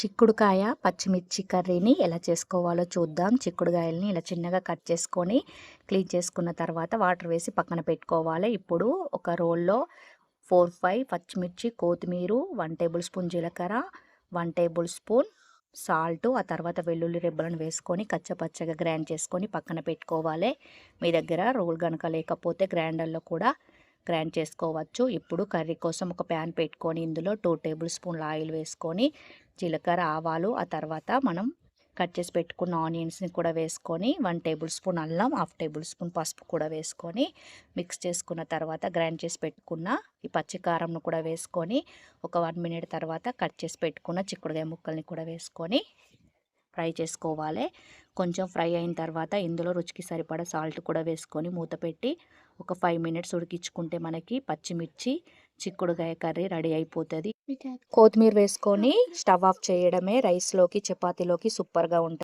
చిక్కుడుకాయ పచ్చిమిర్చి కర్రీని ఎలా చేసుకోవాలో చూద్దాం. చిక్కుడుకాయలని ఇలా చిన్నగా కట్ చేసుకొని క్లీన్ చేసుకున్న తర్వాత వాటర్ వేసి పక్కన పెట్టుకోవాలి. ఇప్పుడు ఒక రోల్లో 4, 5 పచ్చిమిర్చి, కొత్తిమీర, 1 టేబుల్ స్పూన్ జీలకర్ర, 1 టేబుల్ స్పూన్ సాల్ట్, ఆ తర్వాత వెల్లుల్లి రెబ్బలను వేసుకొని కచ్చపచ్చగా గ్రైండ్ చేసుకొని పక్కన పెట్టుకోవాలి. మీ దగ్గర రోల్ కనుక లేకపోతే గ్రైండర్లో కూడా గ్రైండ్ చేసుకోవచ్చు. ఇప్పుడు కర్రీ కోసం ఒక ప్యాన్ పెట్టుకొని ఇందులో 2 టేబుల్ స్పూన్ల ఆయిల్ వేసుకొని జీలకర్ర, ఆవాలు, ఆ తర్వాత మనం కట్ చేసి పెట్టుకున్న ఆనియన్స్ని కూడా వేసుకొని 1 టేబుల్ స్పూన్ అల్లం, 1/2 టేబుల్ స్పూన్ పసుపు కూడా వేసుకొని మిక్స్ చేసుకున్న తర్వాత గ్రైండ్ చేసి పెట్టుకున్న ఈ పచ్చికారంను కూడా వేసుకొని ఒక 1 మినిట్ తర్వాత కట్ చేసి పెట్టుకున్న చిక్కుడుకాయ ముక్కల్ని కూడా వేసుకొని ఫ్రై చేసుకోవాలి. కొంచెం ఫ్రై అయిన తర్వాత ఇందులో రుచికి సరిపడా సాల్ట్ కూడా వేసుకొని మూత పెట్టి ఒక 5 మినిట్స్ ఉడికించుకుంటే మనకి పచ్చిమిర్చి చిక్కుడుకాయ కర్రీ రెడీ అయిపోతుంది. కొత్తిమీర వేసుకొని స్టవ్ ఆఫ్ చేయడమే. రైస్లోకి చపాతీలోకి సూపర్గా ఉంటుంది.